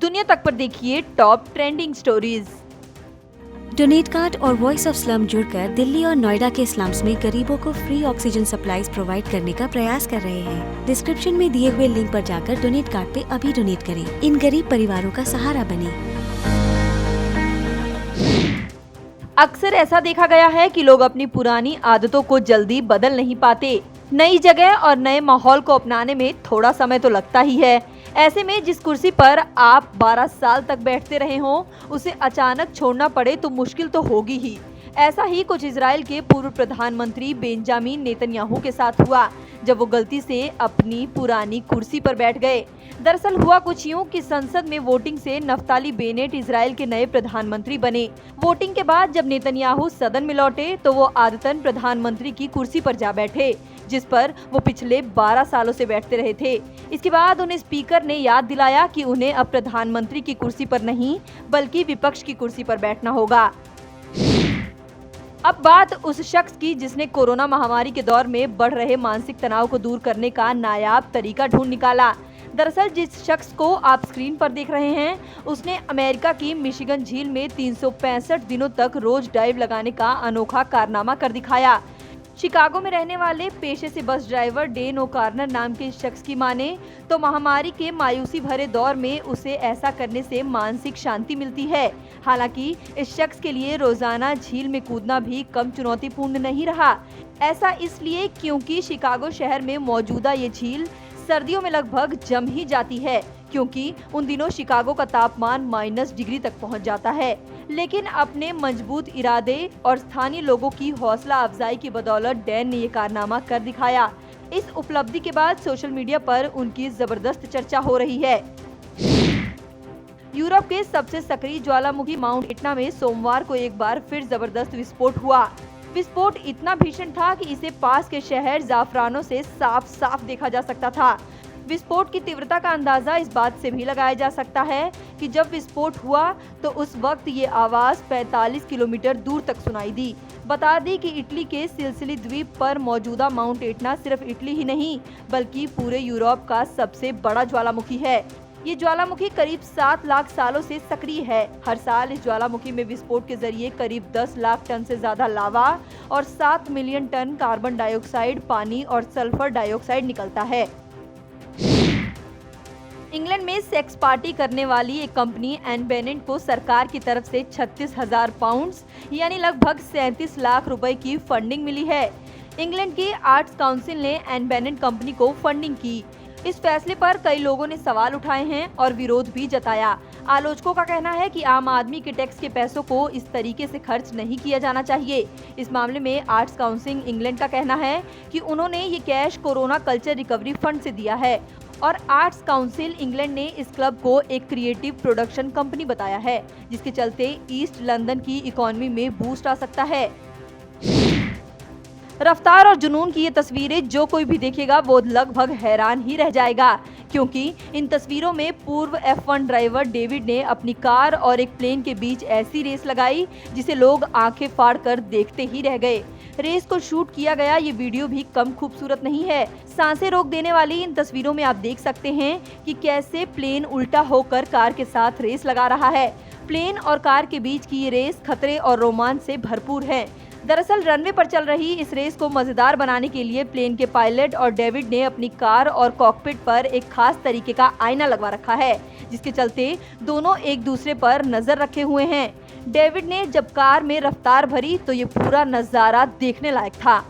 दुनिया तक पर देखिए top trending stories. Donate card और वॉइस ऑफ स्लम जुड़कर दिल्ली और नोएडा के स्लम्स में गरीबों को फ्री ऑक्सीजन सप्लाईज प्रोवाइड करने का प्रयास कर रहे हैं। डिस्क्रिप्शन में दिए हुए लिंक पर जाकर डोनेट कार्ड पे अभी डोनेट करें। इन गरीब परिवारों का सहारा बने। अक्सर ऐसा देखा गया है कि लोग अपनी पुरानी आदतों को जल्दी बदल नहीं पाते। नई जगह और नए माहौल को अपनाने में थोड़ा समय तो लगता ही है। ऐसे में जिस कुर्सी पर आप 12 साल तक बैठते रहे हों, उसे अचानक छोड़ना पड़े तो मुश्किल तो होगी ही। ऐसा ही कुछ इजराइल के पूर्व प्रधानमंत्री बेंजामिन नेतन्याहू के साथ हुआ, जब वो गलती से अपनी पुरानी कुर्सी पर बैठ गए। दरअसल हुआ कुछ यूं कि संसद में वोटिंग से नफ्ताली बेनेट इजराइल के नए प्रधानमंत्री बने। वोटिंग के बाद जब नेतन्याहू सदन में लौटे तो वो आदतन प्रधानमंत्री की कुर्सी पर जा बैठे, जिस पर वो पिछले 12 सालों से बैठते रहे थे। इसके बाद उन्हें स्पीकर ने याद दिलाया कि उन्हें अब प्रधानमंत्री की कुर्सी पर नहीं बल्कि विपक्ष की कुर्सी पर बैठना होगा। अब बात उस शख्स की जिसने कोरोना महामारी के दौर में बढ़ रहे मानसिक तनाव को दूर करने का नायाब तरीका ढूंढ निकाला। दरअसल जिस शख्स को आप स्क्रीन पर देख रहे हैं, उसने अमेरिका की मिशिगन झील में 365 दिनों तक रोज डाइव लगाने का अनोखा कारनामा कर दिखाया। शिकागो में रहने वाले पेशे से बस ड्राइवर डेन ओकार्नर नाम के इस शख्स की माने तो महामारी के मायूसी भरे दौर में उसे ऐसा करने से मानसिक शांति मिलती है। हालांकि इस शख्स के लिए रोजाना झील में कूदना भी कम चुनौतीपूर्ण नहीं रहा। ऐसा इसलिए क्योंकि शिकागो शहर में मौजूदा ये झील सर्दियों में लगभग जम ही जाती है, क्योंकि उन दिनों शिकागो का तापमान -डिग्री तक पहुंच जाता है। लेकिन अपने मजबूत इरादे और स्थानीय लोगों की हौसला अफजाई की बदौलत डैन ने ये कारनामा कर दिखाया। इस उपलब्धि के बाद सोशल मीडिया पर उनकी जबरदस्त चर्चा हो रही है। यूरोप के सबसे सक्रिय ज्वालामुखी माउंट एटना में सोमवार को एक बार फिर जबरदस्त विस्फोट हुआ। विस्फोट इतना भीषण था कि इसे पास के शहर जाफरानो से साफ साफ देखा जा सकता था। विस्फोट की तीव्रता का अंदाजा इस बात से भी लगाया जा सकता है कि जब विस्फोट हुआ तो उस वक्त ये आवाज 45 किलोमीटर दूर तक सुनाई दी। बता दें कि इटली के सिसिली द्वीप पर मौजूदा माउंट एटना सिर्फ इटली ही नहीं बल्कि पूरे यूरोप का सबसे बड़ा ज्वालामुखी है। ये ज्वालामुखी करीब 7 लाख सालों से सक्रिय है। हर साल इस ज्वालामुखी में विस्फोट के जरिए करीब 10 लाख टन से ज्यादा लावा और 7 मिलियन टन कार्बन डाइऑक्साइड, पानी और सल्फर डाइऑक्साइड निकलता है। इंग्लैंड में सेक्स पार्टी करने वाली एक कंपनी एन बेनेट को सरकार की तरफ से 36,000 पाउंड्स यानी लगभग 37 लाख रुपए की फंडिंग मिली है। इंग्लैंड की आर्ट्स काउंसिल ने एन बेनेट कंपनी को फंडिंग की। इस फैसले पर कई लोगों ने सवाल उठाए हैं और विरोध भी जताया। आलोचकों का कहना है कि आम आदमी के टैक्स के पैसों को इस तरीके से खर्च नहीं किया जाना चाहिए। इस मामले में आर्ट्स काउंसिल इंग्लैंड का कहना है कि उन्होंने ये cash corona culture recovery fund से दिया है और आर्ट्स काउंसिल इंग्लैंड ने इस क्लब को एक क्रिएटिव प्रोडक्शन कंपनी बताया है, जिसके चलते ईस्ट लंदन की इकोनॉमी में बूस्ट आ सकता है। रफ्तार और जुनून की ये तस्वीरें जो कोई भी देखेगा वो लगभग हैरान ही रह जाएगा, क्योंकि इन तस्वीरों में पूर्व F1 ड्राइवर डेविड ने अपनी कार और एक प्लेन के बीच ऐसी रेस लगाई जिसे लोग आंखें फाड़ कर देखते ही रह गए। रेस को शूट किया गया ये वीडियो भी कम खूबसूरत नहीं है। सांसें रोक देने वाली इन तस्वीरों में आप देख सकते हैं कि कैसे प्लेन उल्टा होकर कार के साथ रेस लगा रहा है। प्लेन और कार के बीच की ये रेस खतरे और रोमांच से भरपूर है। दरअसल रनवे पर चल रही इस रेस को मजेदार बनाने के लिए प्लेन के पायलट और डेविड ने अपनी कार और कॉकपिट पर एक खास तरीके का आईना लगवा रखा है, जिसके चलते दोनों एक दूसरे पर नजर रखे हुए हैं। डेविड ने जब कार में रफ्तार भरी तो ये पूरा नजारा देखने लायक था।